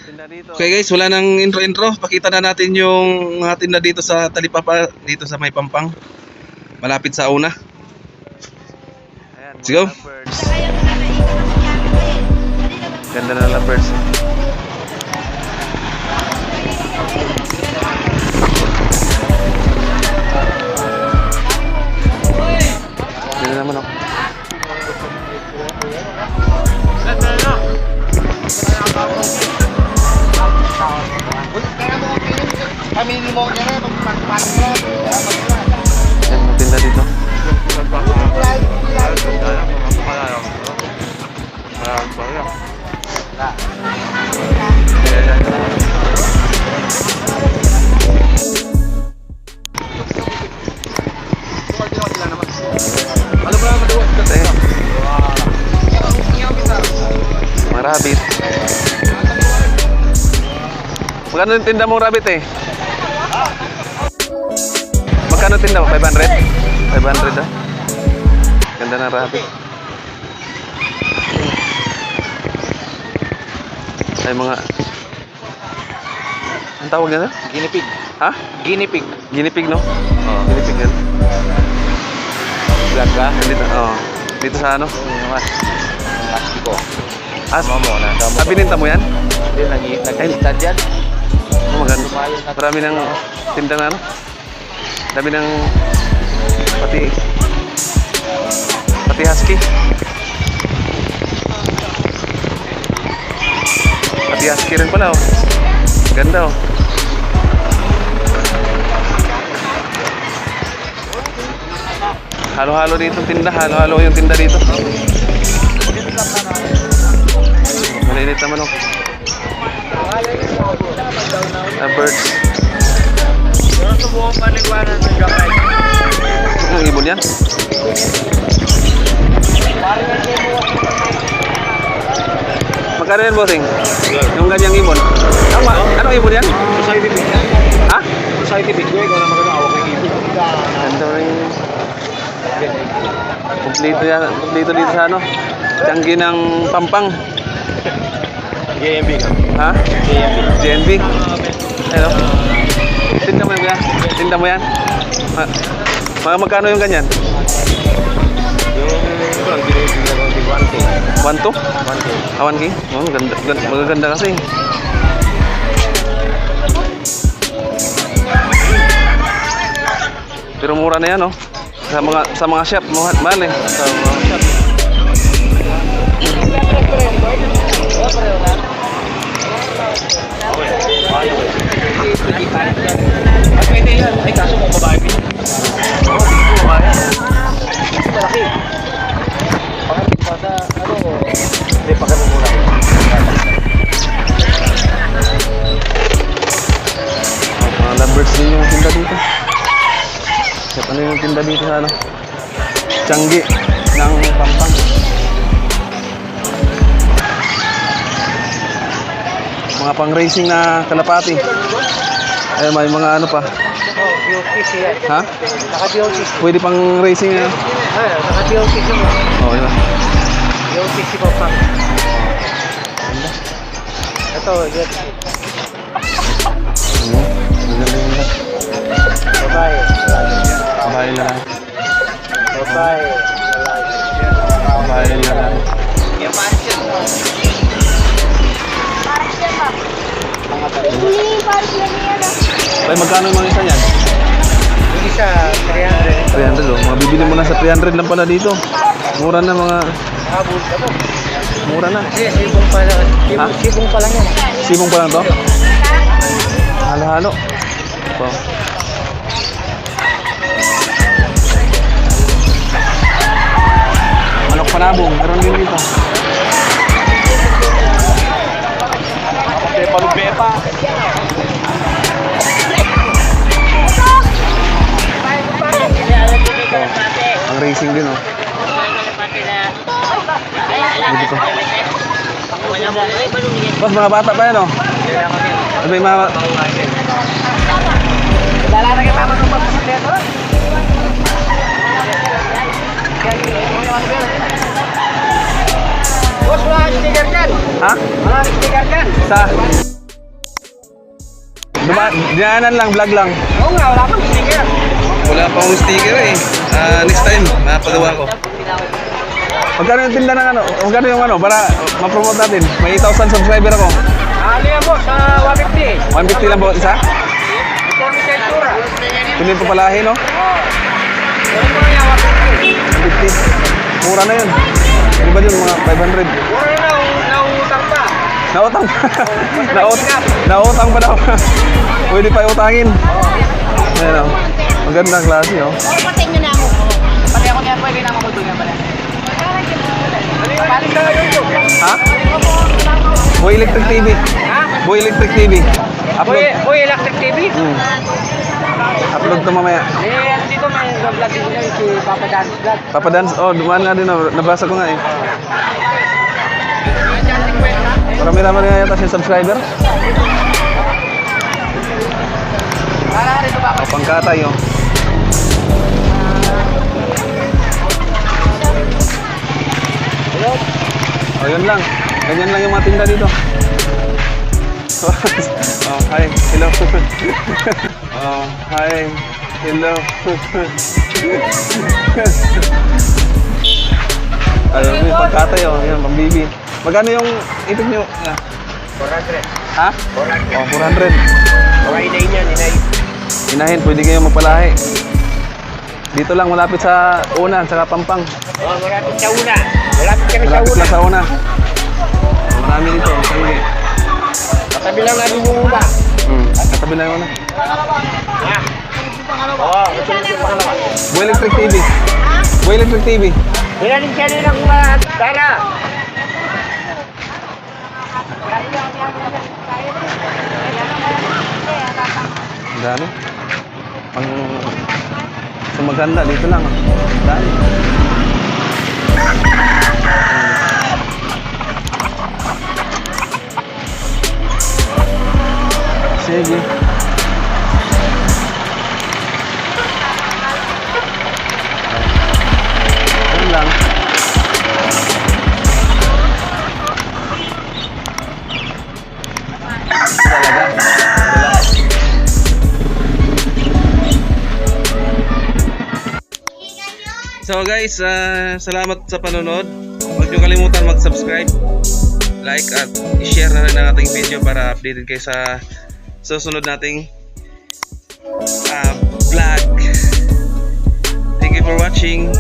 Tinda dito. Okay guys, wala nang intro-intro. Pakita na natin yung mga tinda dito sa Talipapa, dito sa May Pampang. Malapit sa una. Ayan, Let's go. lovebirds. Ganda na lovebirds. Dito naman ako. Pamili mo niya na, magpapang mo. Ayan, mga tinda dito. Mga rabbit. Magkano yung tinda mong rabbit eh? Magkano tinda mo? 500? 500 ah? Ganda ng rabbit. Ay mga... Ang tawag nila? Guinea pig. Ha? Guinea pig. Guinea pig no? Oo, guinea pig yan. Vlog ka? Dito, dito sa ano? Last ko. As Mo na. bininta mo yan? Hindi, nag-start yan. Oh, maganda. Marami ng tinda na ano? Dami ng pati husky. Pati husky rin pala oh. Ganda oh. Halo-halo dito tinda, halo-halo yung tinda dito. Malinit naman oh. Birds. Ang ibon yan? Magkano yan, bossing? Yung ganyang ibon? Anong ibon yan? Society pig. Ha? Society pig. Ikaw na magandang awak ng ibon. Ganda rin. Kumplito yan. Kumplito dito sa ano? Tianggi ng Pampang. JMB ka. Ha? JMB. JNB. Hello. Tinda mo yan kuya? Tinda mo yan? Mga magkano yung ganyan? Yung lang binibigyan ng 1K. 1 to? 1K. Awan king? Oh, magaganda kasi. Pero mura na yan, oh. Sa mga shop, mahal eh. Sa mga shop. Ay, pwede yan. Ay, kaso kung babae din. Oo, dito babae. Malaki. Pangapit pa sa, ano, hindi, pagkaroon muna. Mga lovebirds din yung tinda dito. Kaya ano yung tinda dito sa ano? Tianggi ng Pampang. Mga pang racing na kalapati. Ay may mga ano pa. Oh, BOTC yan. Ha? Naka-BOTC. Pwede pang racing na. Ay, naka-BOTC mo. Oh, yun. BOTC ko pa. Ito, yan. Maganda yun lang. Babae. Babae na lang. Babae. Babae na lang. Yung mansion. Ay, magkano yung mga isa niyan? Yung isa, 300. 300 oh. Mga bibili mo na sa 300 lang pala dito. Mura na mga... Habol ka mo. Mura na. Kasi sibong pa lang. Ha? Sibong pa lang yan. Sibong pa lang to? Halo-halo. Ito. Manok panabong. Meron din dito. Pepa-lubepa. Ang racing din oh. Dito. Pas mga bata pa yan oh. May mga... Lalala ka tama ng pagpapasya. Boss, wala sticker dyan. Ha? Wala sticker dyan. Sa? Dinaanan lang, vlog lang. Oo nga, wala pang sticker. Wala pa akong sticker eh. Next time, mapagawa ko. Magkano yung tinda ng ano? Magkano yung ano? Para ma-promote natin. May 8,000 subscriber ako. Ano yan boss? 150. 150 lang bawat isa? Ito ang itsura. Kunin ko palahi, no? Ano mo yan, 150. 150. Mura na yun. Di ba yun, mga 500? Puro na, nautang pa. Nautang Nautang pa daw. Pwede pa utangin. Ayan o. Magandang klase o. Patay nyo na ako. Pati ako niya, pwede na makutulungan pala. Papalit na yun yun. Ha? Boy Electric TV. Ha? Boy Electric TV. Upload. Uy, electric TV. Upload to mamaya. Ano dito may vlog din yun, si Papa Dance Vlog. Papa Dance. Oh, dumaan nga din. Nabasa ko nga eh. Marami naman nga yata siya subscriber. Para rito Papa. Pangkatay oh. Oh, yun lang. Ganyan lang yung mga tinda dito. Oh, hi. Hello. Oh, hi. Hello. Ayun, yung pagkatay oh. Yan, pambibi. Magkano yung itik nyo? 400. Ha? 400. Oh, 400. Mga inay niyan, inay. Inahin, pwede kayo magpalahi. Dito lang, malapit sa Una, saka Pampang. Oh, malapit sa una. Malapit kami sa Malapit una. lang sa Una. Oh, marami dito. Sangi. Katabi lang namin yung una. Katabi na yung Una. Ha? Oo, ito yung pangalawa. Boy Electric TV. Boy Electric TV. Ilalim siya nilang Dara. Ang dami. Pang sumaganda dito lang. Ang dami. Sige. Yan lang. Talaga. So guys, salamat sa panonood. Huwag nyo kalimutan mag-subscribe, like at i-share na rin ang ating video para updated kayo sa susunod nating vlog. Thank you for watching.